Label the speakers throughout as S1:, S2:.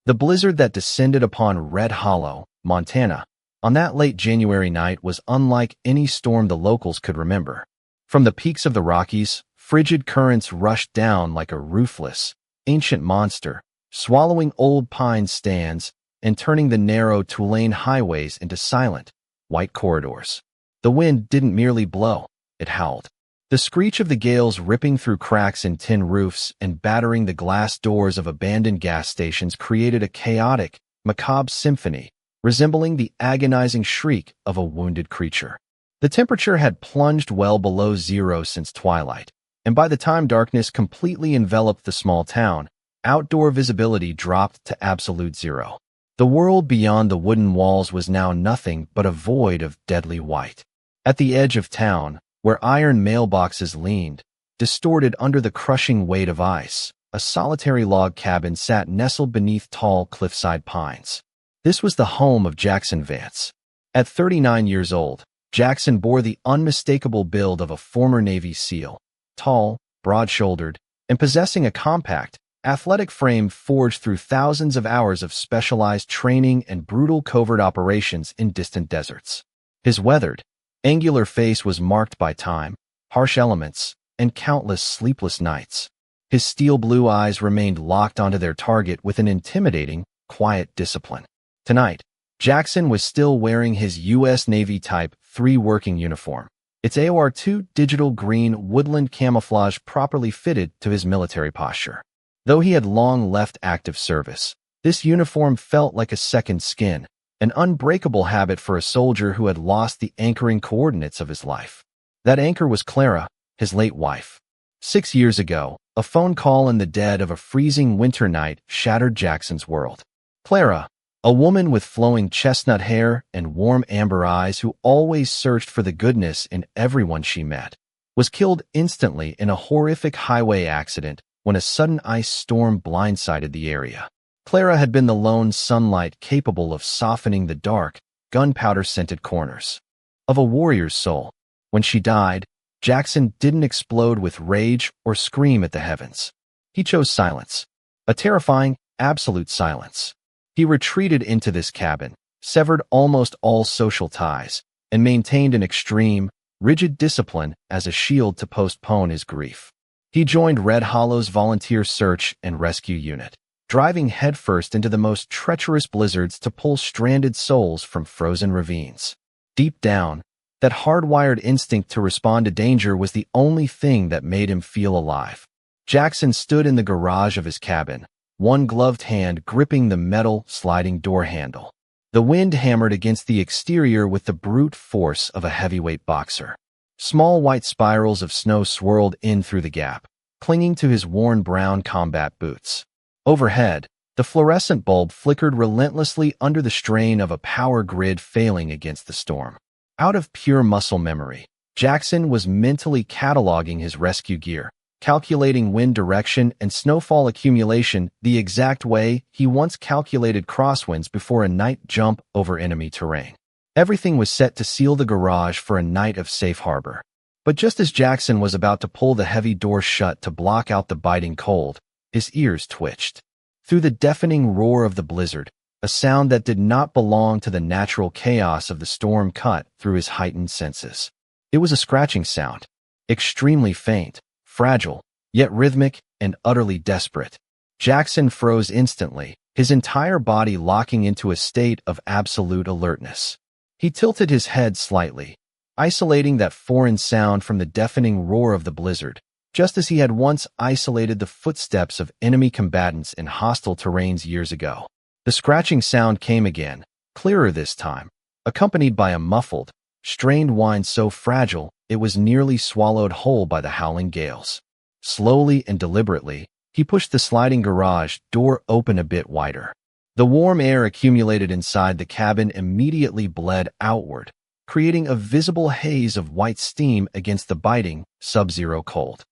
S1: The blizzard that descended upon Red Hollow, Montana, on that late January night was unlike any storm the locals could remember. From the peaks of the Rockies, frigid currents rushed down like a ruthless, ancient monster, swallowing old pine stands and turning the narrow two-lane highways into silent, white corridors. The wind didn't merely blow, it howled. The screech of the gales ripping through cracks in tin roofs and battering the glass doors of abandoned gas stations created a chaotic, macabre symphony, resembling the agonizing shriek of a wounded creature. The temperature had plunged well below zero since twilight, and by the time darkness completely enveloped the small town, outdoor visibility dropped to absolute zero. The world beyond the wooden walls was now nothing but a void of deadly white. At the edge of town, where iron mailboxes leaned, distorted under the crushing weight of ice, a solitary log cabin sat nestled beneath tall cliffside pines. This was the home of Jaxson Vance. At 39 years old, Jaxson bore the unmistakable build of a former Navy SEAL, tall, broad-shouldered, and possessing a compact, athletic frame forged through thousands of hours of specialized training and brutal covert operations in distant deserts. His weathered, angular face was marked by time, harsh elements, and countless sleepless nights. His steel blue eyes remained locked onto their target with an intimidating, quiet discipline. Tonight, Jaxson was still wearing his U.S. Navy Type 3 working uniform, its AOR-2 digital green woodland camouflage properly fitted to his military posture. Though he had long left active service, this uniform felt like a second skin, an unbreakable habit for a soldier who had lost the anchoring coordinates of his life. That anchor was Clara, his late wife. 6 years ago, a phone call in the dead of a freezing winter night shattered Jackson's world. Clara, a woman with flowing chestnut hair and warm amber eyes who always searched for the goodness in everyone she met, was killed instantly in a horrific highway accident when a sudden ice storm blindsided the area. Clara had been the lone sunlight capable of softening the dark, gunpowder-scented corners of a warrior's soul. When she died, Jaxson didn't explode with rage or scream at the heavens. He chose silence, a terrifying, absolute silence. He retreated into this cabin, severed almost all social ties, and maintained an extreme, rigid discipline as a shield to postpone his grief. He joined Red Hollow's volunteer search and rescue unit, driving headfirst into the most treacherous blizzards to pull stranded souls from frozen ravines. Deep down, that hardwired instinct to respond to danger was the only thing that made him feel alive. Jaxson stood in the garage of his cabin, one gloved hand gripping the metal sliding door handle. The wind hammered against the exterior with the brute force of a heavyweight boxer. Small white spirals of snow swirled in through the gap, clinging to his worn brown combat boots. Overhead, the fluorescent bulb flickered relentlessly under the strain of a power grid failing against the storm. Out of pure muscle memory, Jaxson was mentally cataloging his rescue gear, calculating wind direction and snowfall accumulation the exact way he once calculated crosswinds before a night jump over enemy terrain. Everything was set to seal the garage for a night of safe harbor. But just as Jaxson was about to pull the heavy door shut to block out the biting cold, his ears twitched. Through the deafening roar of the blizzard, a sound that did not belong to the natural chaos of the storm cut through his heightened senses. It was a scratching sound, extremely faint, fragile, yet rhythmic and utterly desperate. Jaxson froze instantly, his entire body locking into a state of absolute alertness. He tilted his head slightly, isolating that foreign sound from the deafening roar of the blizzard, just as he had once isolated the footsteps of enemy combatants in hostile terrains years ago. The scratching sound came again, clearer this time, accompanied by a muffled, strained whine so fragile it was nearly swallowed whole by the howling gales. Slowly and deliberately, he pushed the sliding garage door open a bit wider. The warm air accumulated inside the cabin immediately bled outward, creating a visible haze of white steam against the biting, sub-zero cold.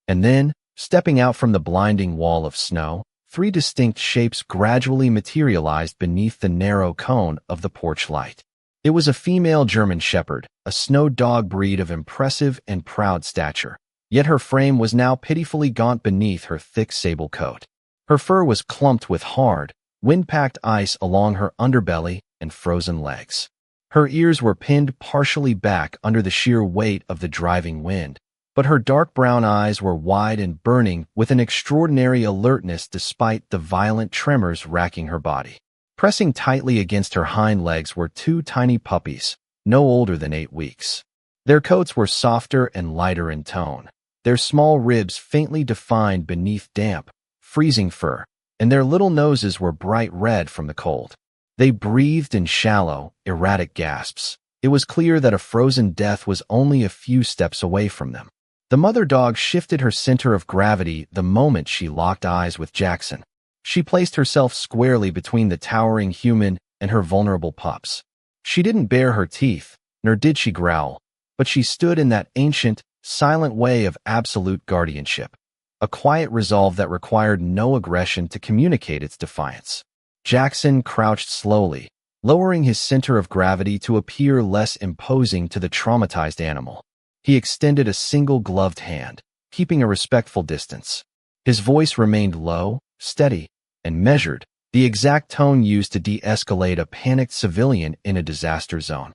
S1: And then, stepping out from the blinding wall of snow, 3 distinct shapes gradually materialized beneath the narrow cone of the porch light. It was a female German Shepherd, a snow dog breed of impressive and proud stature, yet her frame was now pitifully gaunt beneath her thick sable coat. Her fur was clumped with hard, wind-packed ice along her underbelly and frozen legs. Her ears were pinned partially back under the sheer weight of the driving wind, but her dark brown eyes were wide and burning with an extraordinary alertness despite the violent tremors racking her body. Pressing tightly against her hind legs were two tiny puppies, no older than 8 weeks. Their coats were softer and lighter in tone, their small ribs faintly defined beneath damp, freezing fur, and their little noses were bright red from the cold. They breathed in shallow, erratic gasps. It was clear that a frozen death was only a few steps away from them. The mother dog shifted her center of gravity the moment she locked eyes with Jaxson. She placed herself squarely between the towering human and her vulnerable pups. She didn't bare her teeth, nor did she growl, but she stood in that ancient, silent way of absolute guardianship, a quiet resolve that required no aggression to communicate its defiance. Jaxson crouched slowly, lowering his center of gravity to appear less imposing to the traumatized animal. He extended a single gloved hand, keeping a respectful distance. His voice remained low, steady, and measured, the exact tone used to de-escalate a panicked civilian in a disaster zone.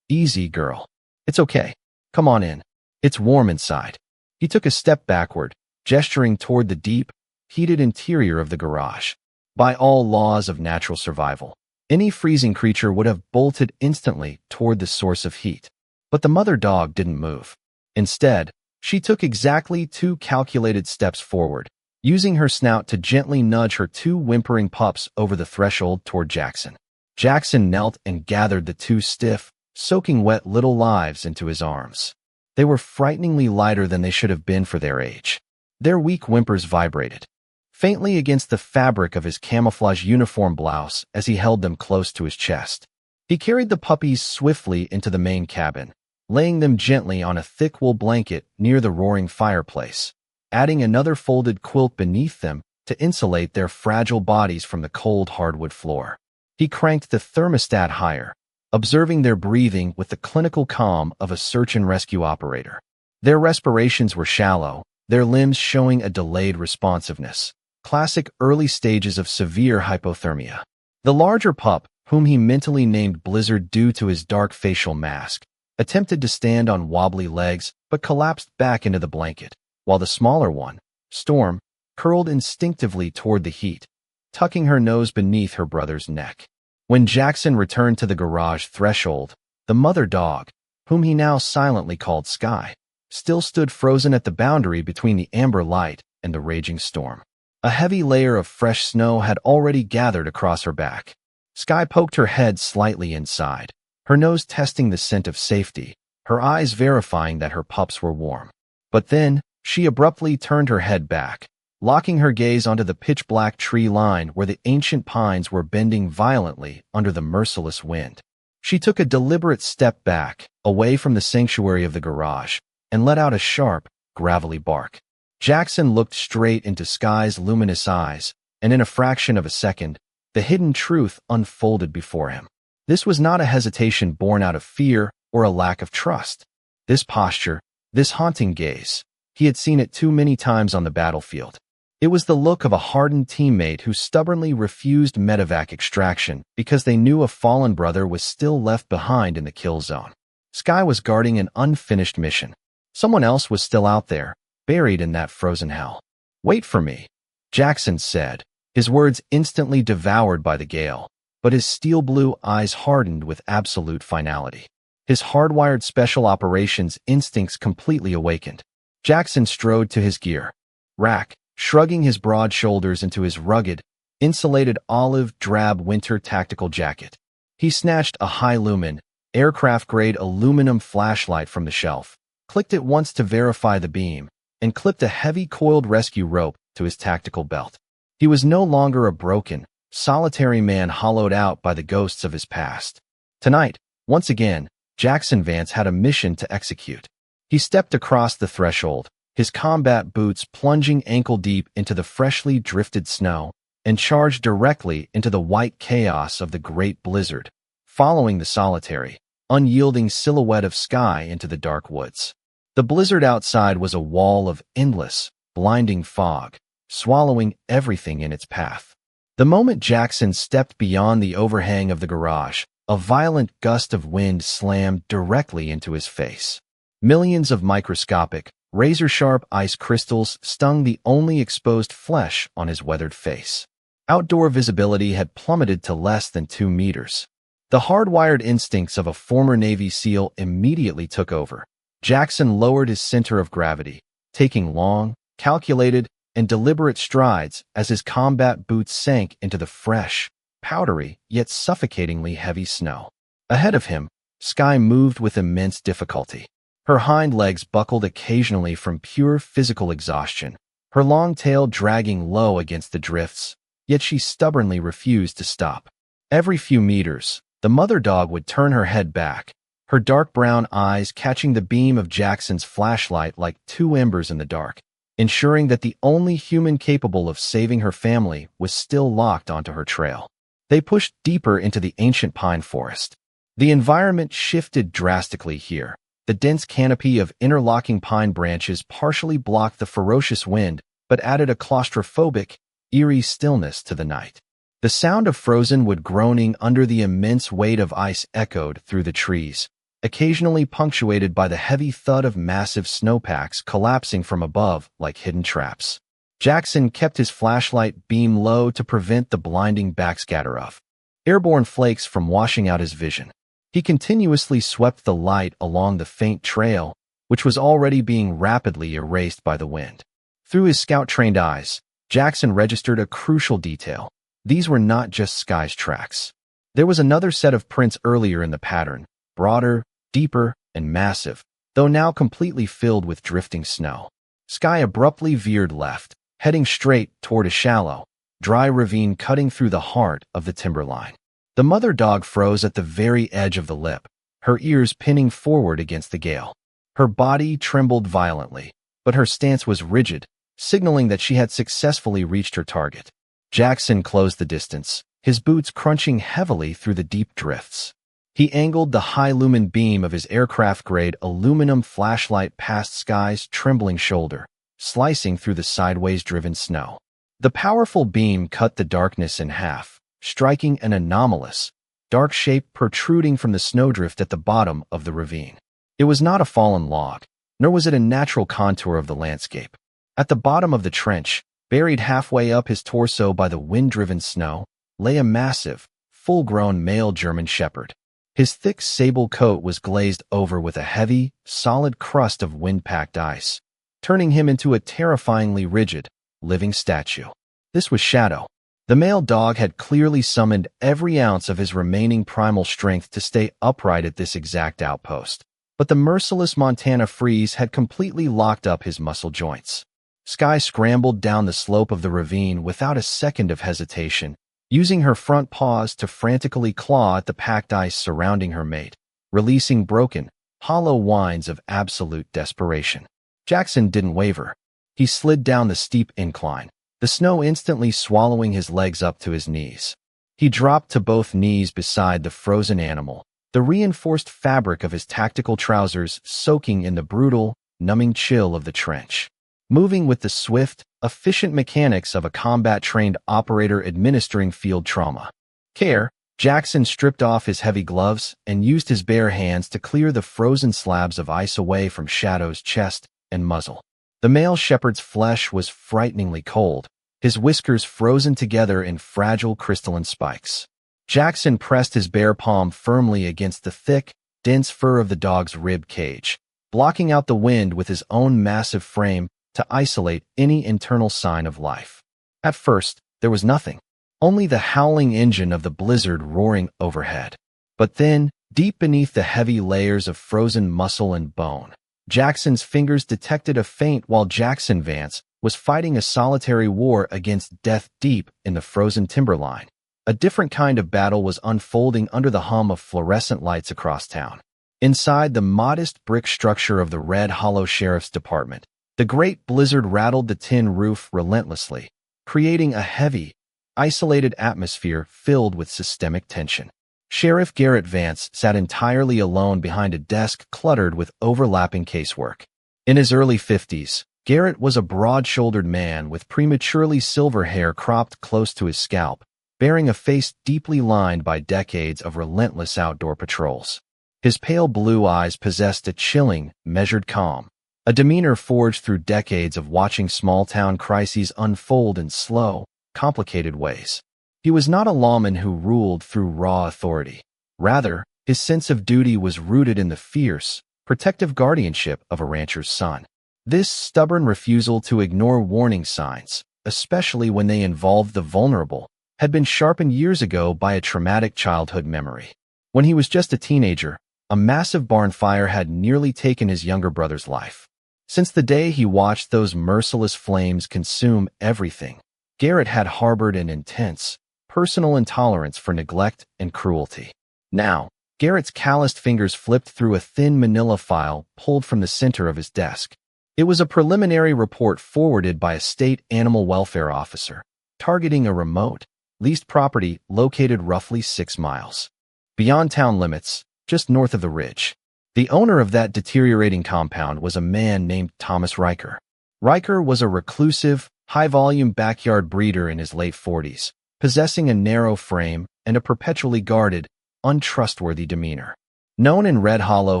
S1: "Easy, girl. It's okay. Come on in. It's warm inside." He took a step backward, gesturing toward the deep, heated interior of the garage. By all laws of natural survival, any freezing creature would have bolted instantly toward the source of heat. But the mother dog didn't move. Instead, she took exactly 2 calculated steps forward, using her snout to gently nudge her 2 whimpering pups over the threshold toward Jaxson. Jaxson knelt and gathered the 2 stiff, soaking wet little lives into his arms. They were frighteningly lighter than they should have been for their age. Their weak whimpers vibrated faintly against the fabric of his camouflage uniform blouse as he held them close to his chest. He carried the puppies swiftly into the main cabin, laying them gently on a thick wool blanket near the roaring fireplace, adding another folded quilt beneath them to insulate their fragile bodies from the cold hardwood floor. He cranked the thermostat higher, observing their breathing with the clinical calm of a search and rescue operator. Their respirations were shallow, their limbs showing a delayed responsiveness, classic early stages of severe hypothermia. The larger pup, whom he mentally named Blizzard due to his dark facial mask, attempted to stand on wobbly legs but collapsed back into the blanket, while the smaller one, Storm, curled instinctively toward the heat, tucking her nose beneath her brother's neck. When Jaxson returned to the garage threshold, the mother dog, whom he now silently called Skye, still stood frozen at the boundary between the amber light and the raging storm. A heavy layer of fresh snow had already gathered across her back. Skye poked her head slightly inside, her nose testing the scent of safety, her eyes verifying that her pups were warm. But then, she abruptly turned her head back, locking her gaze onto the pitch-black tree line where the ancient pines were bending violently under the merciless wind. She took a deliberate step back, away from the sanctuary of the garage, and let out a sharp, gravelly bark. Jaxson looked straight into Skye's luminous eyes, and in a fraction of a second, the hidden truth unfolded before him. This was not a hesitation born out of fear or a lack of trust. This posture, this haunting gaze, he had seen it too many times on the battlefield. It was the look of a hardened teammate who stubbornly refused medevac extraction because they knew a fallen brother was still left behind in the kill zone. Skye was guarding an unfinished mission. Someone else was still out there, buried in that frozen hell. "Wait for me," Jaxson said, his words instantly devoured by the gale, but his steel-blue eyes hardened with absolute finality. His hardwired special operations instincts completely awakened. Jaxson strode to his gear rack, shrugging his broad shoulders into his rugged, insulated olive-drab winter tactical jacket. He snatched a high-lumen, aircraft-grade aluminum flashlight from the shelf, clicked it once to verify the beam, and clipped a heavy coiled rescue rope to his tactical belt. He was no longer a broken, solitary man hollowed out by the ghosts of his past. Tonight, once again, Jaxson Vance had a mission to execute. He stepped across the threshold, his combat boots plunging ankle-deep into the freshly drifted snow, and charged directly into the white chaos of the great blizzard, following the solitary, unyielding silhouette of Skye into the dark woods. The blizzard outside was a wall of endless, blinding fog, swallowing everything in its path. The moment Jaxson stepped beyond the overhang of the garage, a violent gust of wind slammed directly into his face. Millions of microscopic, razor-sharp ice crystals stung the only exposed flesh on his weathered face. Outdoor visibility had plummeted to less than 2 meters. The hardwired instincts of a former Navy SEAL immediately took over. Jaxson lowered his center of gravity, taking long, calculated, and deliberate strides as his combat boots sank into the fresh, powdery, yet suffocatingly heavy snow. Ahead of him, Skye moved with immense difficulty. Her hind legs buckled occasionally from pure physical exhaustion, her long tail dragging low against the drifts, yet she stubbornly refused to stop. Every few meters, the mother dog would turn her head back, her dark brown eyes catching the beam of Jackson's flashlight like 2 embers in the dark, ensuring that the only human capable of saving her family was still locked onto her trail. They pushed deeper into the ancient pine forest. The environment shifted drastically here. The dense canopy of interlocking pine branches partially blocked the ferocious wind, but added a claustrophobic, eerie stillness to the night. The sound of frozen wood groaning under the immense weight of ice echoed through the trees, occasionally punctuated by the heavy thud of massive snowpacks collapsing from above like hidden traps. Jaxson kept his flashlight beam low to prevent the blinding backscatter of airborne flakes from washing out his vision. He continuously swept the light along the faint trail, which was already being rapidly erased by the wind. Through his scout-trained eyes, Jaxson registered a crucial detail. These were not just Skye's tracks. There was another set of prints earlier in the pattern, broader, deeper, and massive, though now completely filled with drifting snow. Skye abruptly veered left, heading straight toward a shallow, dry ravine cutting through the heart of the timberline. The mother dog froze at the very edge of the lip, her ears pinning forward against the gale. Her body trembled violently, but her stance was rigid, signaling that she had successfully reached her target. Jaxson closed the distance, his boots crunching heavily through the deep drifts. He angled the high-lumen beam of his aircraft-grade aluminum flashlight past Skye's trembling shoulder, slicing through the sideways-driven snow. The powerful beam cut the darkness in half, striking an anomalous, dark shape protruding from the snowdrift at the bottom of the ravine. It was not a fallen log, nor was it a natural contour of the landscape. At the bottom of the trench, buried halfway up his torso by the wind-driven snow, lay a massive, full-grown male German shepherd. His thick sable coat was glazed over with a heavy, solid crust of wind-packed ice, turning him into a terrifyingly rigid, living statue. This was Shadow. The male dog had clearly summoned every ounce of his remaining primal strength to stay upright at this exact outpost, but the merciless Montana freeze had completely locked up his muscle joints. Skye scrambled down the slope of the ravine without a second of hesitation, using her front paws to frantically claw at the packed ice surrounding her mate, releasing broken, hollow whines of absolute desperation. Jaxson didn't waver. He slid down the steep incline, the snow instantly swallowing his legs up to his knees. He dropped to both knees beside the frozen animal, the reinforced fabric of his tactical trousers soaking in the brutal, numbing chill of the trench. Moving with the swift, efficient mechanics of a combat-trained operator administering field trauma care, Jaxson stripped off his heavy gloves and used his bare hands to clear the frozen slabs of ice away from Shadow's chest and muzzle. The male shepherd's flesh was frighteningly cold, his whiskers frozen together in fragile crystalline spikes. Jaxson pressed his bare palm firmly against the thick, dense fur of the dog's rib cage, blocking out the wind with his own massive frame to isolate any internal sign of life. At first, there was nothing, only the howling engine of the blizzard roaring overhead. But then, deep beneath the heavy layers of frozen muscle and bone, Jackson's fingers detected a feint while Jaxson Vance was fighting a solitary war against death deep in the frozen timberline. A different kind of battle was unfolding under the hum of fluorescent lights across town. Inside the modest brick structure of the Red Hollow Sheriff's Department, the great blizzard rattled the tin roof relentlessly, creating a heavy, isolated atmosphere filled with systemic tension. Sheriff Garrett Vance sat entirely alone behind a desk cluttered with overlapping casework. In his early 50s, Garrett was a broad-shouldered man with prematurely silver hair cropped close to his scalp, bearing a face deeply lined by decades of relentless outdoor patrols. His pale blue eyes possessed a chilling, measured calm, a demeanor forged through decades of watching small-town crises unfold in slow, complicated ways. He was not a lawman who ruled through raw authority. Rather, his sense of duty was rooted in the fierce, protective guardianship of a rancher's son. This stubborn refusal to ignore warning signs, especially when they involved the vulnerable, had been sharpened years ago by a traumatic childhood memory. When he was just a teenager, a massive barn fire had nearly taken his younger brother's life. Since the day he watched those merciless flames consume everything, Garrett had harbored an intense, personal intolerance for neglect and cruelty. Now, Garrett's calloused fingers flipped through a thin manila file pulled from the center of his desk. It was a preliminary report forwarded by a state animal welfare officer, targeting a remote, leased property located roughly 6 miles beyond town limits, just north of the ridge. The owner of that deteriorating compound was a man named Thomas Riker. Riker was a reclusive, high-volume backyard breeder in his late 40s, possessing a narrow frame and a perpetually guarded, untrustworthy demeanor. Known in Red Hollow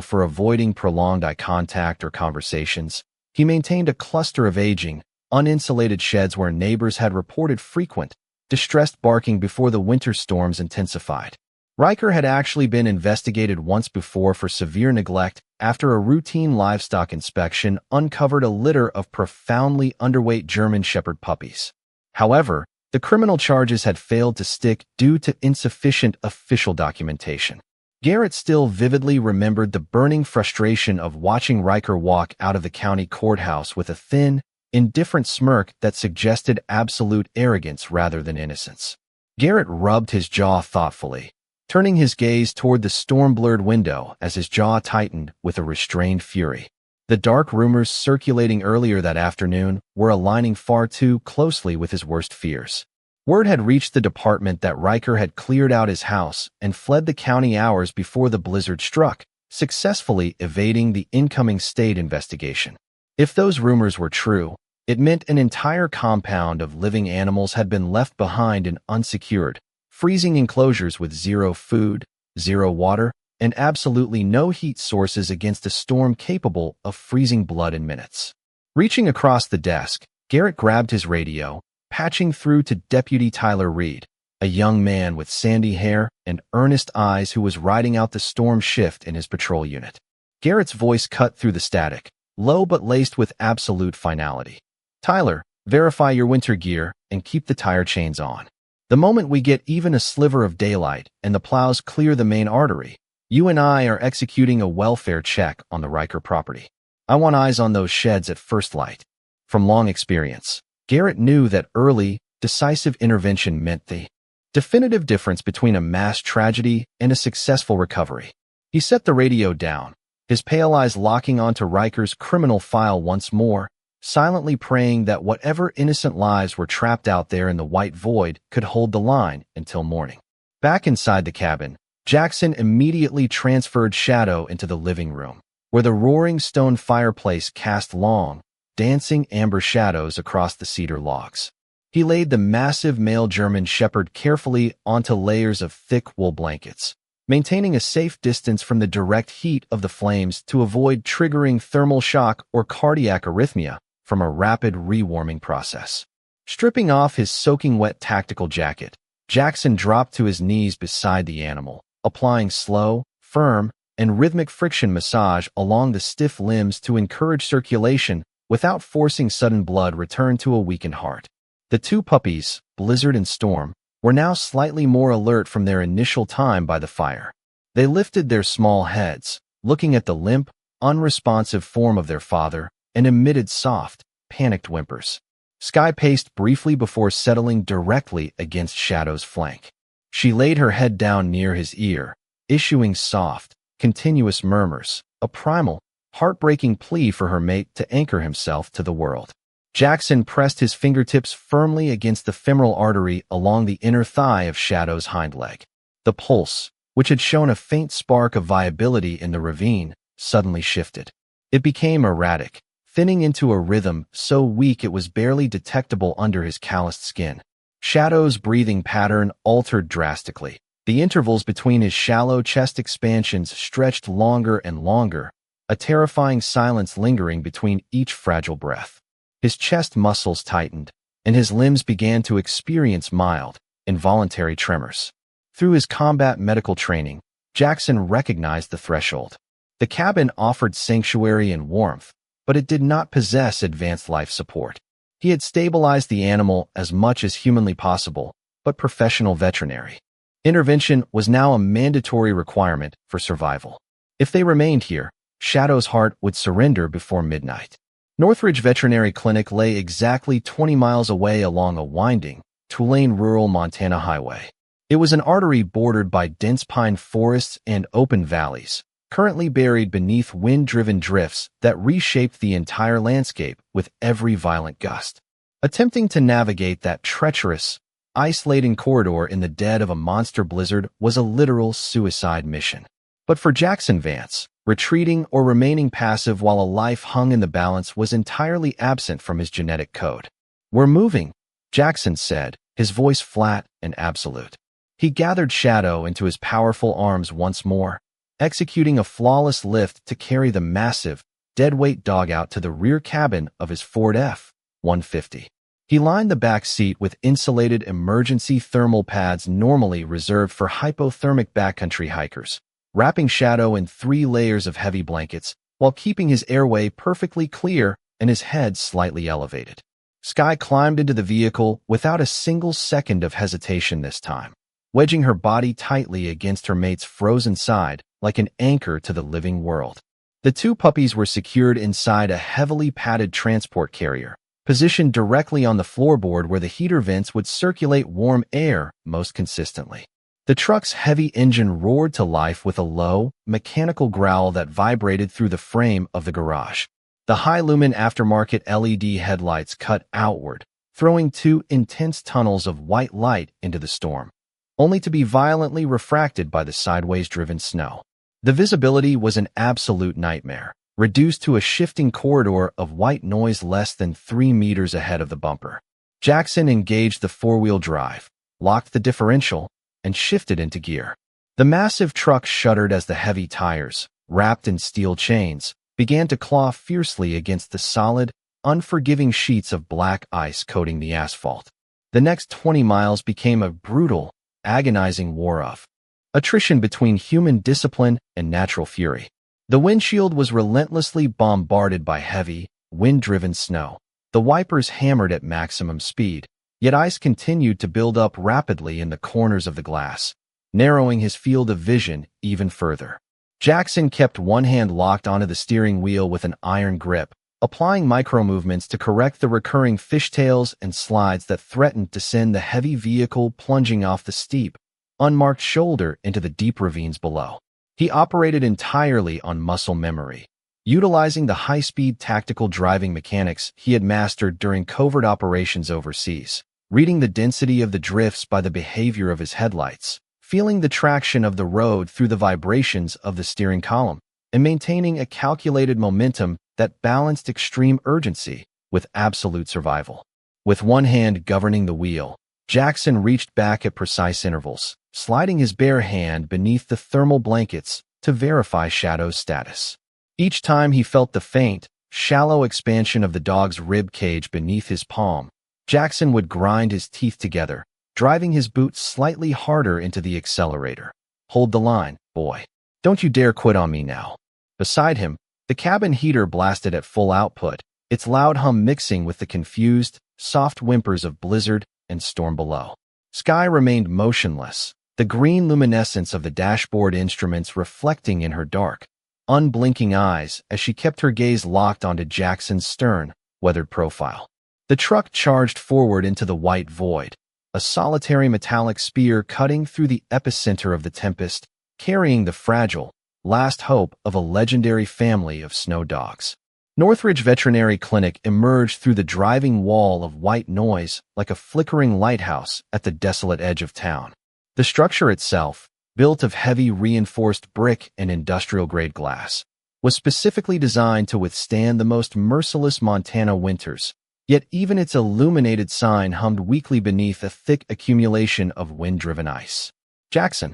S1: for avoiding prolonged eye contact or conversations, he maintained a cluster of aging, uninsulated sheds where neighbors had reported frequent, distressed barking before the winter storms intensified. Riker had actually been investigated once before for severe neglect after a routine livestock inspection uncovered a litter of profoundly underweight German Shepherd puppies. However, the criminal charges had failed to stick due to insufficient official documentation. Garrett still vividly remembered the burning frustration of watching Riker walk out of the county courthouse with a thin, indifferent smirk that suggested absolute arrogance rather than innocence. Garrett rubbed his jaw thoughtfully, turning his gaze toward the storm-blurred window as his jaw tightened with a restrained fury. The dark rumors circulating earlier that afternoon were aligning far too closely with his worst fears. Word had reached the department that Riker had cleared out his house and fled the county hours before the blizzard struck, successfully evading the incoming state investigation. If those rumors were true, it meant an entire compound of living animals had been left behind in unsecured, freezing enclosures with zero food, zero water, and absolutely no heat sources against a storm capable of freezing blood in minutes. Reaching across the desk, Garrett grabbed his radio, patching through to Deputy Tyler Reed, a young man with sandy hair and earnest eyes who was riding out the storm shift in his patrol unit. Garrett's voice cut through the static, low but laced with absolute finality. "Tyler, verify your winter gear and keep the tire chains on. The moment we get even a sliver of daylight and the plows clear the main artery, you and I are executing a welfare check on the Riker property. I want eyes on those sheds at first light." From long experience, Garrett knew that early, decisive intervention meant the definitive difference between a mass tragedy and a successful recovery. He set the radio down, his pale eyes locking onto Riker's criminal file once more, silently praying that whatever innocent lives were trapped out there in the white void could hold the line until morning. Back inside the cabin, Jaxson immediately transferred Shadow into the living room, where the roaring stone fireplace cast long, dancing amber shadows across the cedar logs. He laid the massive male German Shepherd carefully onto layers of thick wool blankets, maintaining a safe distance from the direct heat of the flames to avoid triggering thermal shock or cardiac arrhythmia from a rapid rewarming process. Stripping off his soaking wet tactical jacket, Jaxson dropped to his knees beside the animal, applying slow, firm, and rhythmic friction massage along the stiff limbs to encourage circulation without forcing sudden blood return to a weakened heart. The two puppies, Blizzard and Storm, were now slightly more alert from their initial time by the fire. They lifted their small heads, looking at the limp, unresponsive form of their father, and emitted soft, panicked whimpers. Skye paced briefly before settling directly against Shadow's flank. She laid her head down near his ear, issuing soft, continuous murmurs, a primal, heartbreaking plea for her mate to anchor himself to the world. Jaxson pressed his fingertips firmly against the femoral artery along the inner thigh of Shadow's hind leg. The pulse, which had shown a faint spark of viability in the ravine, suddenly shifted. It became erratic, thinning into a rhythm so weak it was barely detectable under his calloused skin. Shadow's breathing pattern altered drastically. The intervals between his shallow chest expansions stretched longer and longer, a terrifying silence lingering between each fragile breath. His chest muscles tightened, and his limbs began to experience mild, involuntary tremors. Through his combat medical training, Jaxson recognized the threshold. The cabin offered sanctuary and warmth, but it did not possess advanced life support. He had stabilized the animal as much as humanly possible, but professional veterinary intervention was now a mandatory requirement for survival. If they remained here, Shadow's heart would surrender before midnight. Northridge Veterinary Clinic lay exactly 20 miles away along a winding, two-lane rural Montana highway. It was an artery bordered by dense pine forests and open valleys, currently buried beneath wind-driven drifts that reshaped the entire landscape with every violent gust. Attempting to navigate that treacherous, ice-laden corridor in the dead of a monster blizzard was a literal suicide mission. But for Jaxson Vance, retreating or remaining passive while a life hung in the balance was entirely absent from his genetic code. "We're moving," Jaxson said, his voice flat and absolute. He gathered Shadow into his powerful arms once more, executing a flawless lift to carry the massive, deadweight dog out to the rear cabin of his Ford F-150. He lined the back seat with insulated emergency thermal pads normally reserved for hypothermic backcountry hikers, wrapping Shadow in 3 layers of heavy blankets while keeping his airway perfectly clear and his head slightly elevated. Skye climbed into the vehicle without a single second of hesitation this time, wedging her body tightly against her mate's frozen side like an anchor to the living world. The 2 puppies were secured inside a heavily padded transport carrier, positioned directly on the floorboard where the heater vents would circulate warm air most consistently. The truck's heavy engine roared to life with a low, mechanical growl that vibrated through the frame of the garage. The high-lumen aftermarket LED headlights cut outward, throwing 2 intense tunnels of white light into the storm, only to be violently refracted by the sideways-driven snow. The visibility was an absolute nightmare, reduced to a shifting corridor of white noise less than 3 meters ahead of the bumper. Jaxson engaged the 4-wheel drive, locked the differential, and shifted into gear. The massive truck shuddered as the heavy tires, wrapped in steel chains, began to claw fiercely against the solid, unforgiving sheets of black ice coating the asphalt. The next 20 miles became a brutal, agonizing war of attrition between human discipline and natural fury. The windshield was relentlessly bombarded by heavy, wind-driven snow. The wipers hammered at maximum speed, yet ice continued to build up rapidly in the corners of the glass, narrowing his field of vision even further. Jaxson kept one hand locked onto the steering wheel with an iron grip, applying micro-movements to correct the recurring fishtails and slides that threatened to send the heavy vehicle plunging off the steep, unmarked shoulder into the deep ravines below. He operated entirely on muscle memory, utilizing the high-speed tactical driving mechanics he had mastered during covert operations overseas, reading the density of the drifts by the behavior of his headlights, feeling the traction of the road through the vibrations of the steering column, and maintaining a calculated momentum that balanced extreme urgency with absolute survival. With one hand governing the wheel, Jaxson reached back at precise intervals, sliding his bare hand beneath the thermal blankets to verify Shadow's status. Each time he felt the faint, shallow expansion of the dog's rib cage beneath his palm, Jaxson would grind his teeth together, driving his boot slightly harder into the accelerator. "Hold the line, boy. Don't you dare quit on me now." Beside him, the cabin heater blasted at full output, its loud hum mixing with the confused, soft whimpers of blizzard and storm below. Skye remained motionless, the green luminescence of the dashboard instruments reflecting in her dark, unblinking eyes as she kept her gaze locked onto Jackson's stern, weathered profile. The truck charged forward into the white void, a solitary metallic spear cutting through the epicenter of the tempest, carrying the fragile, last hope of a legendary family of snow dogs. Northridge Veterinary Clinic emerged through the driving wall of white noise like a flickering lighthouse at the desolate edge of town. The structure itself, built of heavy reinforced brick and industrial-grade glass, was specifically designed to withstand the most merciless Montana winters, yet even its illuminated sign hummed weakly beneath a thick accumulation of wind-driven ice. Jaxson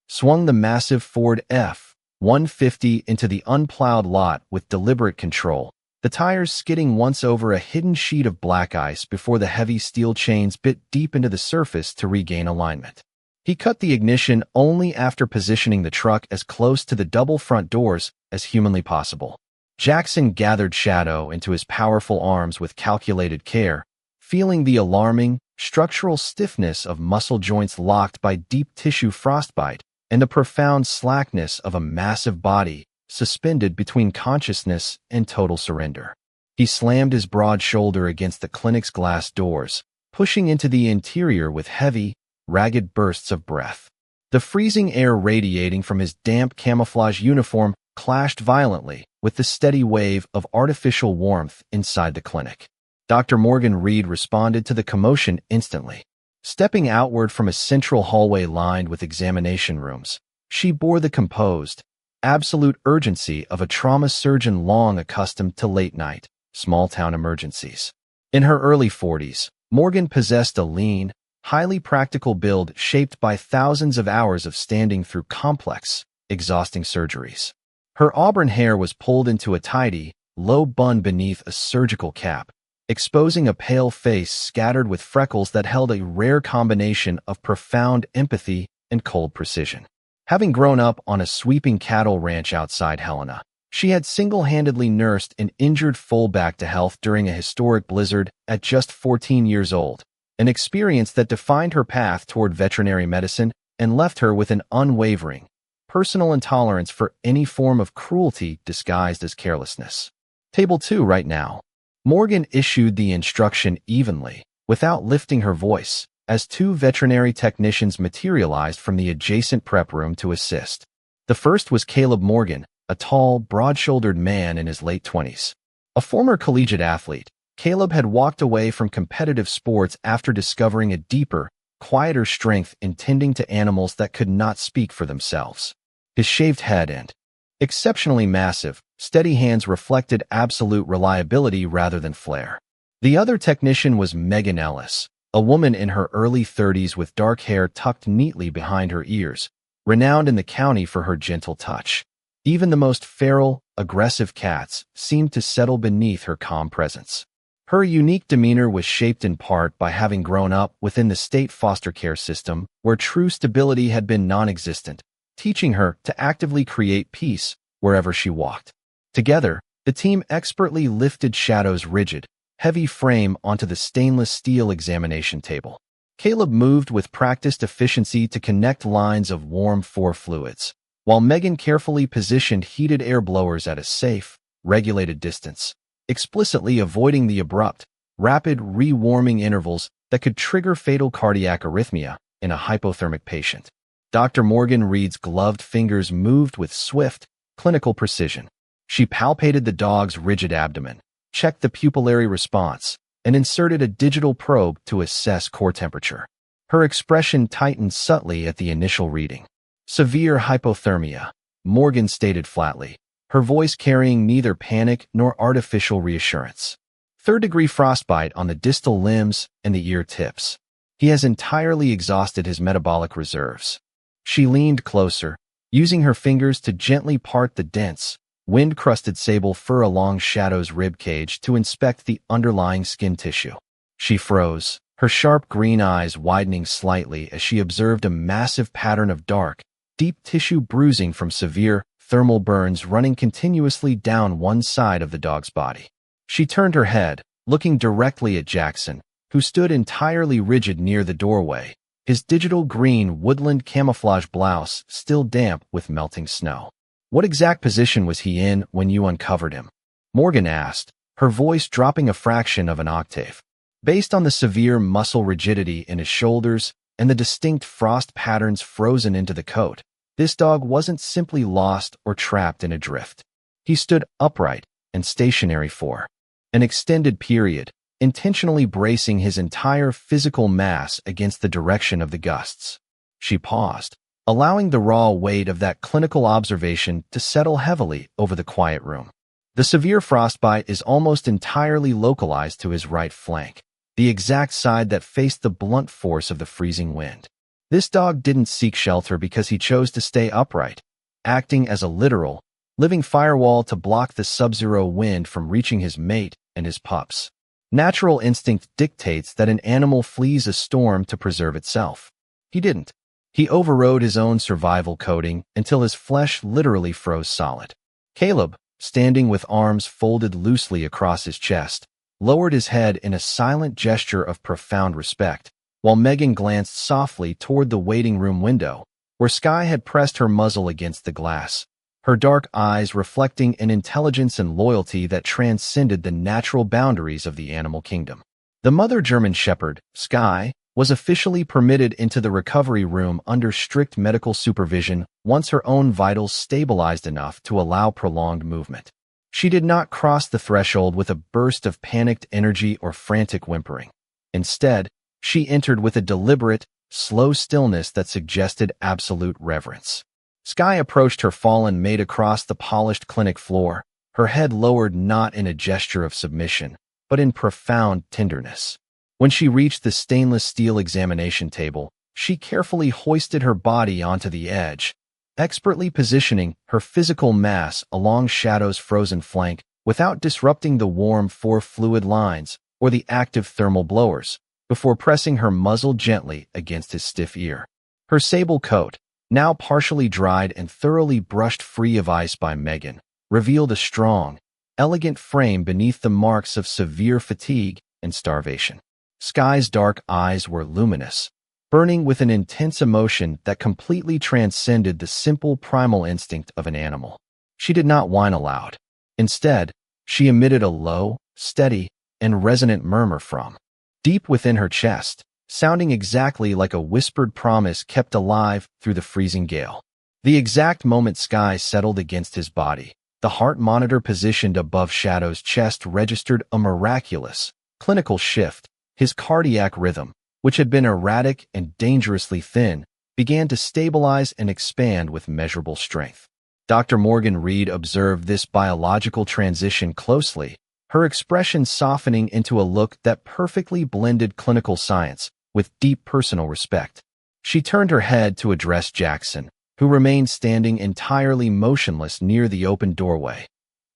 S1: swung the massive Ford F-150 into the unplowed lot with deliberate control, the tires skidding once over a hidden sheet of black ice before the heavy steel chains bit deep into the surface to regain alignment. He cut the ignition only after positioning the truck as close to the double front doors as humanly possible. Jaxson gathered Shadow into his powerful arms with calculated care, feeling the alarming, structural stiffness of muscle joints locked by deep tissue frostbite and the profound slackness of a massive body suspended between consciousness and total surrender. He slammed his broad shoulder against the clinic's glass doors, pushing into the interior with heavy, ragged bursts of breath. The freezing air radiating from his damp camouflage uniform clashed violently with the steady wave of artificial warmth inside the clinic. Dr. Morgan Reed responded to the commotion instantly. Stepping outward from a central hallway lined with examination rooms, she bore the composed, absolute urgency of a trauma surgeon long accustomed to late-night, small-town emergencies. In her early 40s, Morgan possessed a lean, highly practical build shaped by thousands of hours of standing through complex, exhausting surgeries. Her auburn hair was pulled into a tidy, low bun beneath a surgical cap, exposing a pale face scattered with freckles that held a rare combination of profound empathy and cold precision. Having grown up on a sweeping cattle ranch outside Helena, she had single-handedly nursed an injured foal back to health during a historic blizzard at just 14 years old, an experience that defined her path toward veterinary medicine and left her with an unwavering, personal intolerance for any form of cruelty disguised as carelessness. Table 2 right now. Morgan issued the instruction evenly, without lifting her voice, as two veterinary technicians materialized from the adjacent prep room to assist. The first was Caleb Morgan, a tall, broad-shouldered man in his late 20s. A former collegiate athlete, Caleb had walked away from competitive sports after discovering a deeper, quieter strength in tending to animals that could not speak for themselves. His shaved head and exceptionally massive, steady hands reflected absolute reliability rather than flair. The other technician was Megan Ellis, a woman in her early 30s with dark hair tucked neatly behind her ears, renowned in the county for her gentle touch. Even the most feral, aggressive cats seemed to settle beneath her calm presence. Her unique demeanor was shaped in part by having grown up within the state foster care system where true stability had been non-existent, teaching her to actively create peace wherever she walked. Together, the team expertly lifted Shadow's rigid, heavy frame onto the stainless steel examination table. Caleb moved with practiced efficiency to connect lines of warm fore fluids, while Megan carefully positioned heated air blowers at a safe, regulated distance, explicitly avoiding the abrupt, rapid rewarming intervals that could trigger fatal cardiac arrhythmia in a hypothermic patient. Dr. Morgan Reed's gloved fingers moved with swift, clinical precision. She palpated the dog's rigid abdomen, checked the pupillary response, and inserted a digital probe to assess core temperature. Her expression tightened subtly at the initial reading. Severe hypothermia, Morgan stated flatly, her voice carrying neither panic nor artificial reassurance. Third-degree frostbite on the distal limbs and the ear tips. He has entirely exhausted his metabolic reserves. She leaned closer, using her fingers to gently part the dense, wind-crusted sable fur along Shadow's rib cage to inspect the underlying skin tissue. She froze, her sharp green eyes widening slightly as she observed a massive pattern of dark, deep tissue bruising from severe thermal burns running continuously down one side of the dog's body. She turned her head, looking directly at Jaxson, who stood entirely rigid near the doorway, his digital green woodland camouflage blouse still damp with melting snow. What exact position was he in when you uncovered him? Morgan asked, her voice dropping a fraction of an octave. Based on the severe muscle rigidity in his shoulders and the distinct frost patterns frozen into the coat, this dog wasn't simply lost or trapped in a drift. He stood upright and stationary for an extended period, intentionally bracing his entire physical mass against the direction of the gusts. She paused, allowing the raw weight of that clinical observation to settle heavily over the quiet room. The severe frostbite is almost entirely localized to his right flank, the exact side that faced the blunt force of the freezing wind. This dog didn't seek shelter because he chose to stay upright, acting as a literal, living firewall to block the sub-zero wind from reaching his mate and his pups. Natural instinct dictates that an animal flees a storm to preserve itself. He didn't. He overrode his own survival coding until his flesh literally froze solid. Caleb, standing with arms folded loosely across his chest, lowered his head in a silent gesture of profound respect, while Megan glanced softly toward the waiting room window, where Skye had pressed her muzzle against the glass, her dark eyes reflecting an intelligence and loyalty that transcended the natural boundaries of the animal kingdom. The mother German Shepherd, Skye, was officially permitted into the recovery room under strict medical supervision once her own vitals stabilized enough to allow prolonged movement. She did not cross the threshold with a burst of panicked energy or frantic whimpering. Instead, she entered with a deliberate, slow stillness that suggested absolute reverence. Skye approached her fallen mate across the polished clinic floor, her head lowered not in a gesture of submission, but in profound tenderness. When she reached the stainless steel examination table, she carefully hoisted her body onto the edge, expertly positioning her physical mass along Shadow's frozen flank without disrupting the warm fluid lines or the active thermal blowers, before pressing her muzzle gently against his stiff ear. Her sable coat, now partially dried and thoroughly brushed free of ice by Megan, revealed a strong, elegant frame beneath the marks of severe fatigue and starvation. Skye's dark eyes were luminous, burning with an intense emotion that completely transcended the simple primal instinct of an animal. She did not whine aloud. Instead, she emitted a low, steady, and resonant murmur from deep within her chest, sounding exactly like a whispered promise kept alive through the freezing gale. The exact moment Skye settled against his body, the heart monitor positioned above Shadow's chest registered a miraculous, clinical shift. His cardiac rhythm, which had been erratic and dangerously thin, began to stabilize and expand with measurable strength. Dr. Morgan Reed observed this biological transition closely, her expression softening into a look that perfectly blended clinical science with deep personal respect. She turned her head to address Jaxson, who remained standing entirely motionless near the open doorway.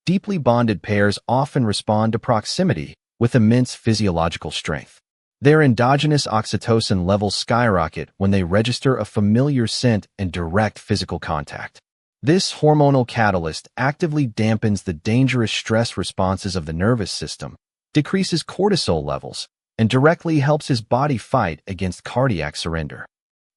S1: Deeply bonded pairs often respond to proximity with immense physiological strength. Their endogenous oxytocin levels skyrocket when they register a familiar scent and direct physical contact. This hormonal catalyst actively dampens the dangerous stress responses of the nervous system, decreases cortisol levels, and directly helps his body fight against cardiac surrender.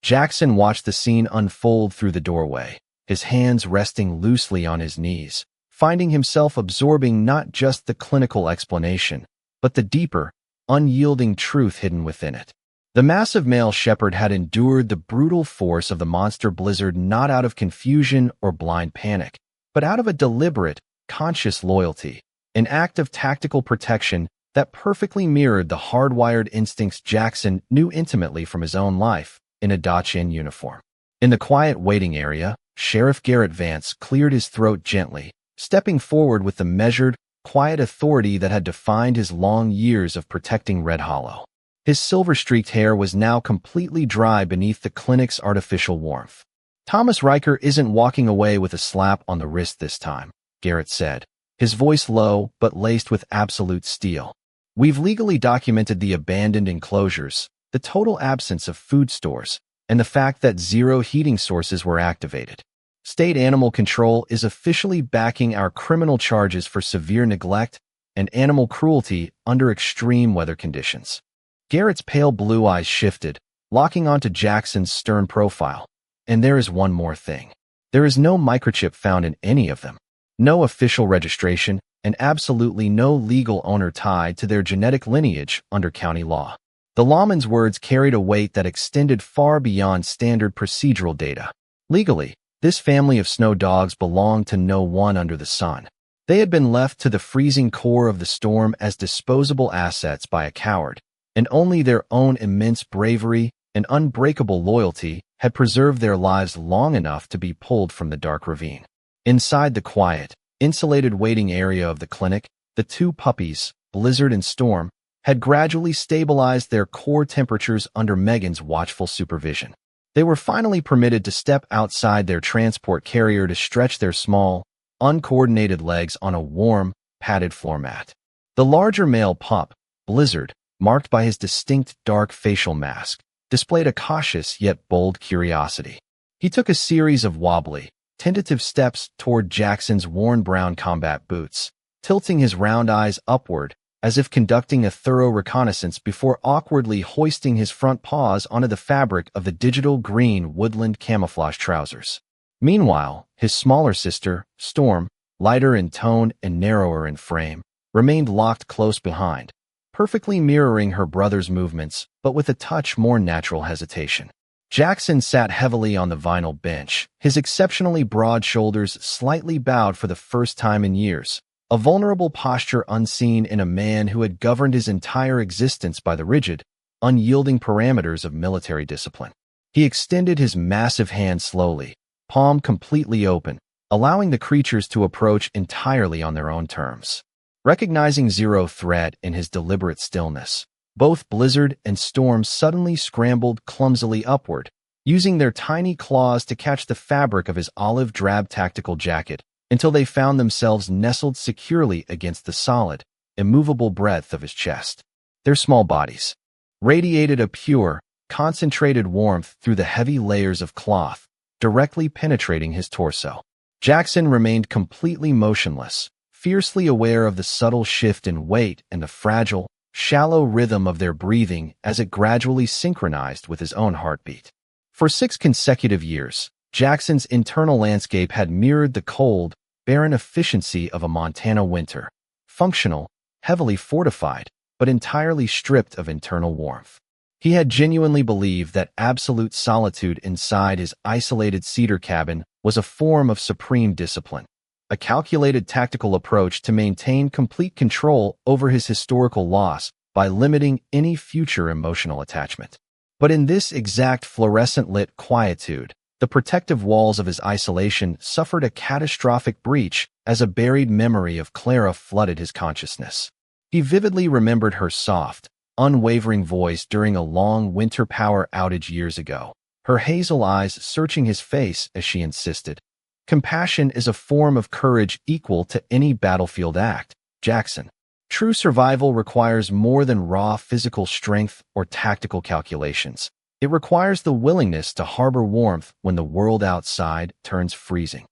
S1: Jaxson watched the scene unfold through the doorway, his hands resting loosely on his knees, finding himself absorbing not just the clinical explanation, but the deeper, unyielding truth hidden within it. The massive male shepherd had endured the brutal force of the monster blizzard not out of confusion or blind panic, but out of a deliberate, conscious loyalty, an act of tactical protection that perfectly mirrored the hardwired instincts Jaxson knew intimately from his own life in a Dachshund uniform. In the quiet waiting area, Sheriff Garrett Vance cleared his throat gently, stepping forward with the measured, quiet authority that had defined his long years of protecting Red Hollow. His silver-streaked hair was now completely dry beneath the clinic's artificial warmth. Thomas Riker isn't walking away with a slap on the wrist this time, Garrett said, his voice low but laced with absolute steel. We've legally documented the abandoned enclosures, the total absence of food stores, and the fact that 0 heating sources were activated. State Animal Control is officially backing our criminal charges for severe neglect and animal cruelty under extreme weather conditions. Garrett's pale blue eyes shifted, locking onto Jackson's stern profile. And there is one more thing. There is no microchip found in any of them. No official registration, and absolutely no legal owner tied to their genetic lineage under county law. The lawman's words carried a weight that extended far beyond standard procedural data. Legally, this family of snow dogs belonged to no one under the sun. They had been left to the freezing core of the storm as disposable assets by a coward, and only their own immense bravery and unbreakable loyalty had preserved their lives long enough to be pulled from the dark ravine. Inside the quiet, insulated waiting area of the clinic, the two puppies, Blizzard and Storm, had gradually stabilized their core temperatures under Megan's watchful supervision. They were finally permitted to step outside their transport carrier to stretch their small, uncoordinated legs on a warm, padded floor mat. The larger male pup, Blizzard, marked by his distinct dark facial mask, displayed a cautious yet bold curiosity. He took a series of wobbly, tentative steps toward Jackson's worn brown combat boots, tilting his round eyes upward as if conducting a thorough reconnaissance before awkwardly hoisting his front paws onto the fabric of the digital green woodland camouflage trousers. Meanwhile, his smaller sister, Storm, lighter in tone and narrower in frame, remained locked close behind, perfectly mirroring her brother's movements, but with a touch more natural hesitation. Jaxson sat heavily on the vinyl bench, his exceptionally broad shoulders slightly bowed for the first time in years, a vulnerable posture unseen in a man who had governed his entire existence by the rigid, unyielding parameters of military discipline. He extended his massive hand slowly, palm completely open, allowing the creatures to approach entirely on their own terms. Recognizing zero threat in his deliberate stillness, both Blizzard and Storm suddenly scrambled clumsily upward, using their tiny claws to catch the fabric of his olive-drab tactical jacket until they found themselves nestled securely against the solid, immovable breadth of his chest. Their small bodies radiated a pure, concentrated warmth through the heavy layers of cloth, directly penetrating his torso. Jaxson remained completely motionless, fiercely aware of the subtle shift in weight and the fragile, shallow rhythm of their breathing as it gradually synchronized with his own heartbeat. For 6 consecutive years, Jackson's internal landscape had mirrored the cold, barren efficiency of a Montana winter, functional, heavily fortified, but entirely stripped of internal warmth. He had genuinely believed that absolute solitude inside his isolated cedar cabin was a form of supreme discipline, a calculated tactical approach to maintain complete control over his historical loss by limiting any future emotional attachment. But in this exact fluorescent-lit quietude, the protective walls of his isolation suffered a catastrophic breach as a buried memory of Clara flooded his consciousness. He vividly remembered her soft, unwavering voice during a long winter power outage years ago, her hazel eyes searching his face as she insisted, "Compassion is a form of courage equal to any battlefield act, Jaxson. True survival requires more than raw physical strength or tactical calculations. It requires the willingness to harbor warmth when the world outside turns freezing."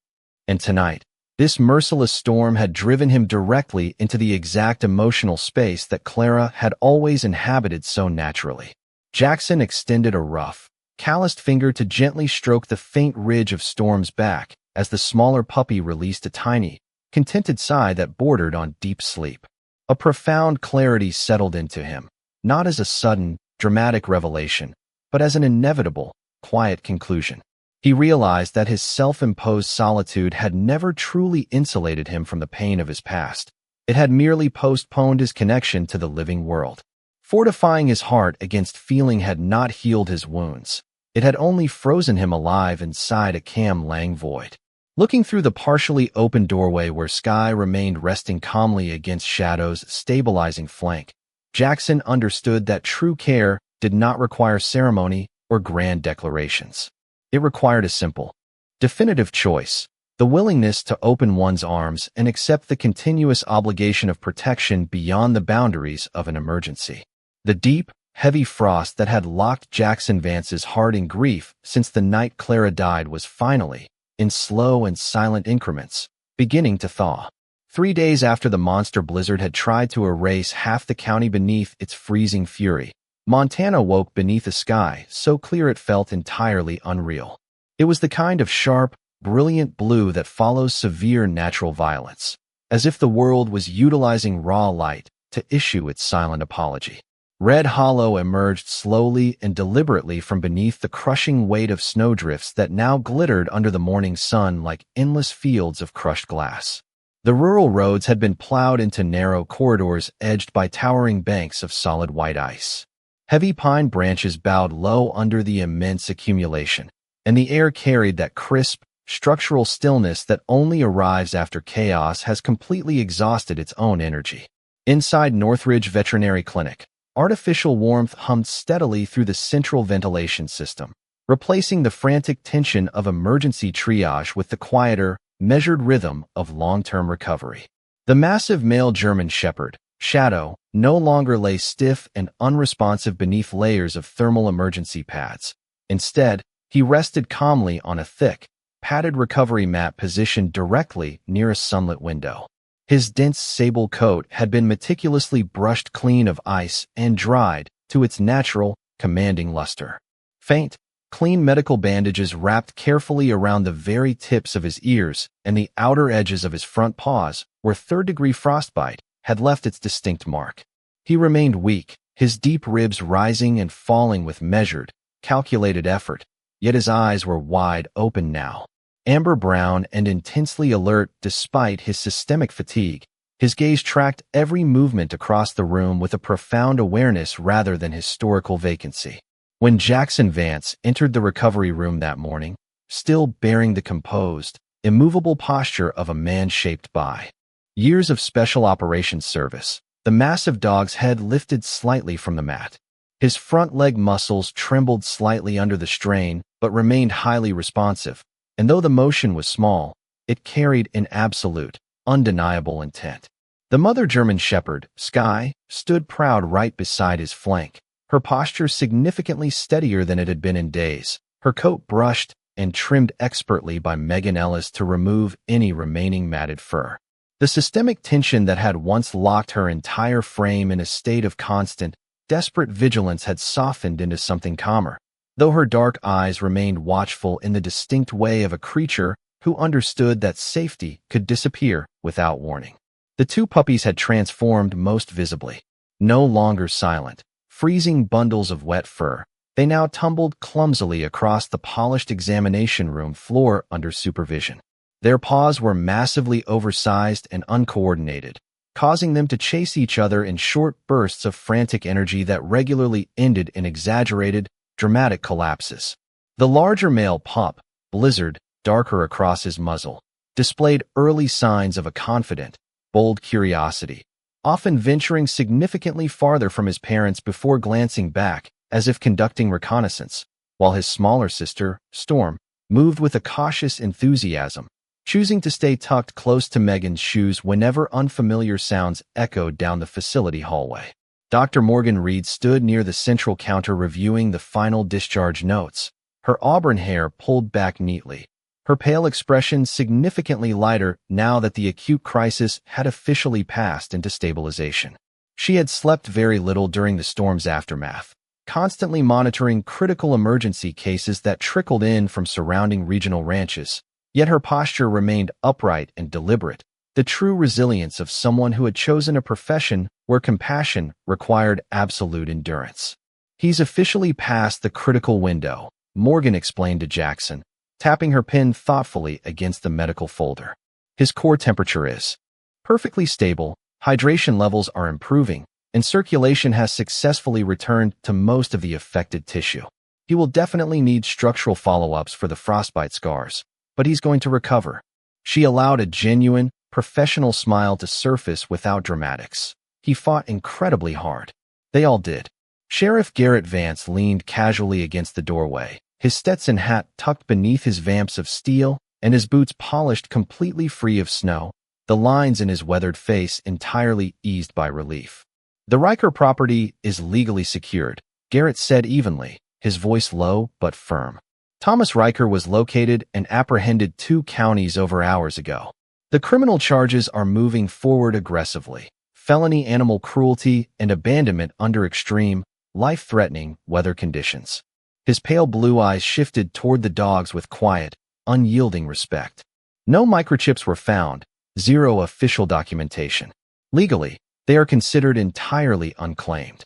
S1: And tonight, this merciless storm had driven him directly into the exact emotional space that Clara had always inhabited so naturally. Jaxson extended a rough, calloused finger to gently stroke the faint ridge of Storm's back as the smaller puppy released a tiny, contented sigh that bordered on deep sleep. A profound clarity settled into him, not as a sudden, dramatic revelation, but as an inevitable, quiet conclusion. He realized that his self-imposed solitude had never truly insulated him from the pain of his past. It had merely postponed his connection to the living world. Fortifying his heart against feeling had not healed his wounds. It had only frozen him alive inside a Cam Lang void. Looking through the partially open doorway where Skye remained resting calmly against Shadow's stabilizing flank, Jaxson understood that true care did not require ceremony or grand declarations. It required a simple, definitive choice, the willingness to open one's arms and accept the continuous obligation of protection beyond the boundaries of an emergency. The deep, heavy frost that had locked Jaxson Vance's heart in grief since the night Clara died was finally, in slow and silent increments, beginning to thaw. 3 days after the monster blizzard had tried to erase half the county beneath its freezing fury, Montana woke beneath a sky so clear it felt entirely unreal. It was the kind of sharp, brilliant blue that follows severe natural violence, as if the world was utilizing raw light to issue its silent apology. Red Hollow emerged slowly and deliberately from beneath the crushing weight of snowdrifts that now glittered under the morning sun like endless fields of crushed glass. The rural roads had been plowed into narrow corridors edged by towering banks of solid white ice. Heavy pine branches bowed low under the immense accumulation, and the air carried that crisp, structural stillness that only arrives after chaos has completely exhausted its own energy. Inside Northridge Veterinary Clinic, artificial warmth hummed steadily through the central ventilation system, replacing the frantic tension of emergency triage with the quieter, measured rhythm of long-term recovery. The massive male German Shepherd, Shadow, no longer lay stiff and unresponsive beneath layers of thermal emergency pads. Instead, he rested calmly on a thick, padded recovery mat positioned directly near a sunlit window. His dense sable coat had been meticulously brushed clean of ice and dried to its natural, commanding luster. Faint, clean medical bandages wrapped carefully around the very tips of his ears and the outer edges of his front paws, where third-degree frostbite had left its distinct mark. He remained weak, his deep ribs rising and falling with measured, calculated effort, yet his eyes were wide open now. Amber brown and intensely alert despite his systemic fatigue, his gaze tracked every movement across the room with a profound awareness rather than historical vacancy. When Jaxson Vance entered the recovery room that morning, still bearing the composed, immovable posture of a man shaped by years of special operations service, the massive dog's head lifted slightly from the mat. His front leg muscles trembled slightly under the strain but remained highly responsive, and though the motion was small, it carried an absolute, undeniable intent. The mother German Shepherd, Skye, stood proud right beside his flank, her posture significantly steadier than it had been in days, her coat brushed and trimmed expertly by Megan Ellis to remove any remaining matted fur. The systemic tension that had once locked her entire frame in a state of constant, desperate vigilance had softened into something calmer, though her dark eyes remained watchful in the distinct way of a creature who understood that safety could disappear without warning. The two puppies had transformed most visibly. No longer silent, freezing bundles of wet fur, they now tumbled clumsily across the polished examination room floor under supervision. Their paws were massively oversized and uncoordinated, causing them to chase each other in short bursts of frantic energy that regularly ended in exaggerated, dramatic collapses. The larger male pup, Blizzard, darker across his muzzle, displayed early signs of a confident, bold curiosity, often venturing significantly farther from his parents before glancing back, as if conducting reconnaissance, while his smaller sister, Storm, moved with a cautious enthusiasm, choosing to stay tucked close to Megan's shoes whenever unfamiliar sounds echoed down the facility hallway. Dr. Morgan Reed stood near the central counter reviewing the final discharge notes, her auburn hair pulled back neatly, her pale expression significantly lighter now that the acute crisis had officially passed into stabilization. She had slept very little during the storm's aftermath, constantly monitoring critical emergency cases that trickled in from surrounding regional ranches, yet her posture remained upright and deliberate, the true resilience of someone who had chosen a profession where compassion required absolute endurance. "He's officially past the critical window," Morgan explained to Jaxson, tapping her pen thoughtfully against the medical folder. "His core temperature is perfectly stable, hydration levels are improving, and circulation has successfully returned to most of the affected tissue. He will definitely need structural follow-ups for the frostbite scars, but he's going to recover." She allowed a genuine, professional smile to surface without dramatics. "He fought incredibly hard." They all did. Sheriff Garrett Vance leaned casually against the doorway, his Stetson hat tucked beneath his vamps of steel and his boots polished completely free of snow, the lines in his weathered face entirely eased by relief. "The Riker property is legally secured," Garrett said evenly, his voice low but firm. "Thomas Riker was located and apprehended 2 counties over hours ago. The criminal charges are moving forward aggressively: felony animal cruelty and abandonment under extreme, life-threatening weather conditions." His pale blue eyes shifted toward the dogs with quiet, unyielding respect. No microchips were found, 0 official documentation. Legally, they are considered entirely unclaimed.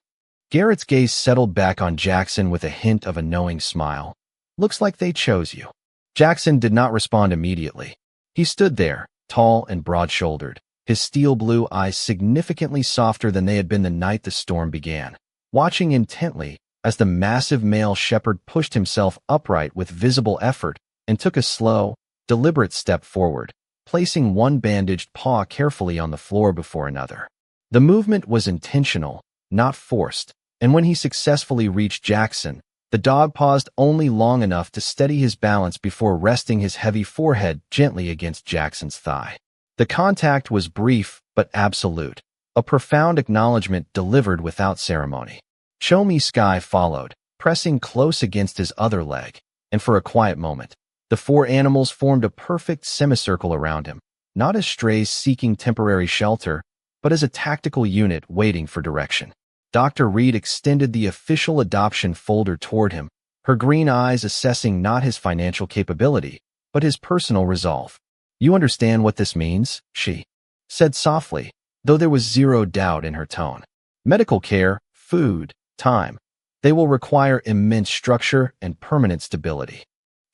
S1: Garrett's gaze settled back on Jaxson with a hint of a knowing smile. "Looks like they chose you." Jaxson did not respond immediately. He stood there, tall and broad-shouldered, his steel blue eyes significantly softer than they had been the night the storm began. watching intently as the massive male shepherd pushed himself upright with visible effort and took a slow, deliberate step forward, placing one bandaged paw carefully on the floor before another. The movement was intentional, not forced, and when he successfully reached Jaxson, the dog paused only long enough to steady his balance before resting his heavy forehead gently against Jackson's thigh. The contact was brief but absolute, a profound acknowledgement delivered without ceremony. "Show me," Skye followed, pressing close against his other leg, and for a quiet moment, the four animals formed a perfect semicircle around him, not as strays seeking temporary shelter, but as a tactical unit waiting for direction. Dr. Reed extended the official adoption folder toward him, her green eyes assessing not his financial capability, but his personal resolve. "You understand what this means?" she said softly, though there was zero doubt in her tone. "Medical care, food, time. They will require immense structure and permanent stability."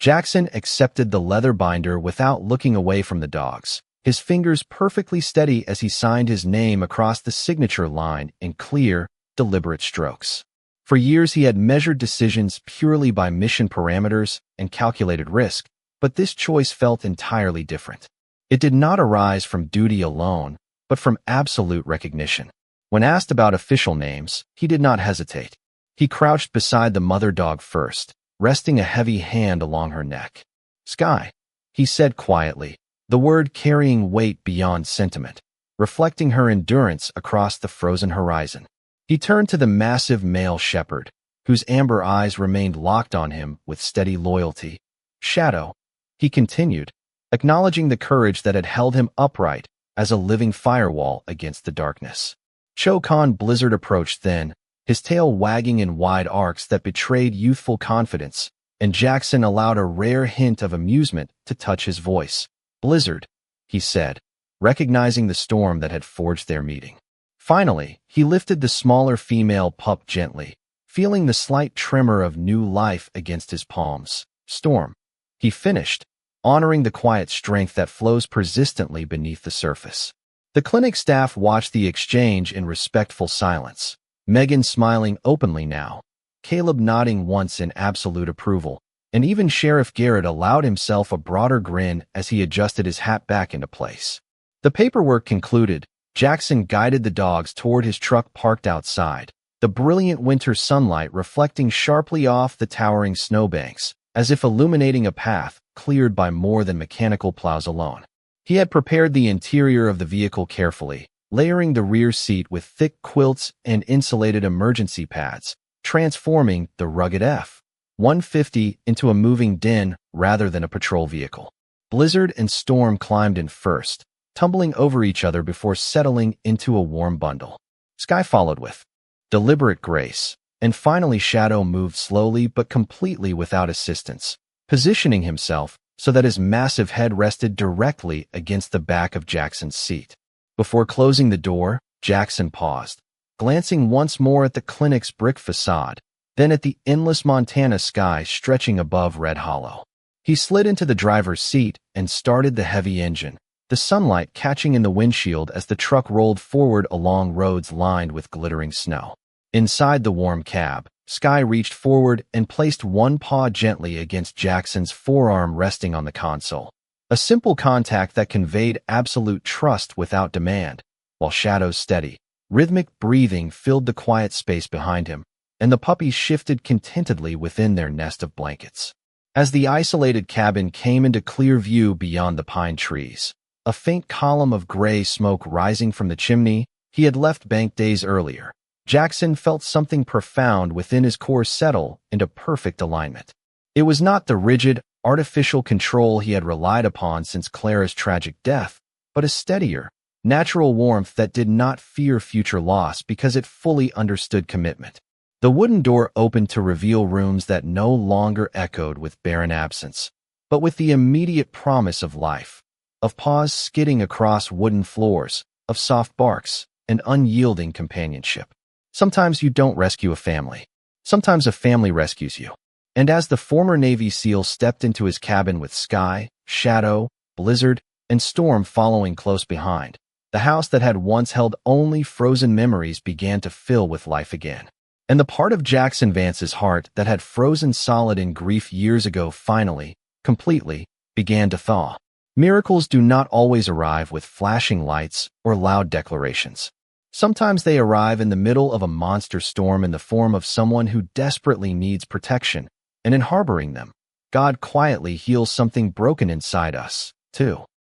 S1: Jaxson accepted the leather binder without looking away from the dogs, his fingers perfectly steady as he signed his name across the signature line in clear, deliberate strokes. For years he had measured decisions purely by mission parameters and calculated risk, but this choice felt entirely different. It did not arise from duty alone, but from absolute recognition. When asked about official names, he did not hesitate. He crouched beside the mother dog first, resting a heavy hand along her neck. "Skye," he said quietly, the word carrying weight beyond sentiment, reflecting her endurance across the frozen horizon. He turned to the massive male shepherd, whose amber eyes remained locked on him with steady loyalty. "Shadow," he continued, acknowledging the courage that had held him upright as a living firewall against the darkness. Chokan Blizzard approached then, his tail wagging in wide arcs that betrayed youthful confidence, and Jaxson allowed a rare hint of amusement to touch his voice. "Blizzard," he said, recognizing the storm that had forged their meeting. Finally, he lifted the smaller female pup gently, feeling the slight tremor of new life against his palms. "Storm," he finished, honoring the quiet strength that flows persistently beneath the surface. The clinic staff watched the exchange in respectful silence, Megan smiling openly now, Caleb nodding once in absolute approval, and even Sheriff Garrett allowed himself a broader grin as he adjusted his hat back into place. The paperwork concluded, Jaxson guided the dogs toward his truck parked outside, the brilliant winter sunlight reflecting sharply off the towering snowbanks, as if illuminating a path cleared by more than mechanical plows alone. He had prepared the interior of the vehicle carefully, layering the rear seat with thick quilts and insulated emergency pads, transforming the rugged F-150 into a moving den rather than a patrol vehicle. Blizzard and Storm climbed in first, tumbling over each other before settling into a warm bundle. Skye followed with deliberate grace, and finally Shadow moved slowly but completely without assistance, positioning himself so that his massive head rested directly against the back of Jackson's seat. Before closing the door, Jaxson paused, glancing once more at the clinic's brick facade, then at the endless Montana sky stretching above Red Hollow. He slid into the driver's seat and started the heavy engine, the sunlight catching in the windshield as the truck rolled forward along roads lined with glittering snow. Inside the warm cab, Skye reached forward and placed one paw gently against Jackson's forearm resting on the console. A simple contact that conveyed absolute trust without demand, while Shadow's steady, rhythmic breathing filled the quiet space behind him, and the puppies shifted contentedly within their nest of blankets. As the isolated cabin came into clear view beyond the pine trees, a faint column of gray smoke rising from the chimney he had left banked days earlier, Jaxson felt something profound within his core settle into perfect alignment. It was not the rigid, artificial control he had relied upon since Clara's tragic death, but a steadier, natural warmth that did not fear future loss because it fully understood commitment. The wooden door opened to reveal rooms that no longer echoed with barren absence, but with the immediate promise of life, of paws skidding across wooden floors, of soft barks, and unyielding companionship. Sometimes you don't rescue a family. Sometimes a family rescues you. And as the former Navy SEAL stepped into his cabin with Skye, Shadow, Blizzard, and Storm following close behind, the house that had once held only frozen memories began to fill with life again. And the part of Jaxson Vance's heart that had frozen solid in grief years ago finally, completely, began to thaw. Miracles do not always arrive with flashing lights or loud declarations. Sometimes they arrive in the middle of a monster storm in the form of someone who desperately needs protection, and in harboring them, God quietly heals something broken inside us, too.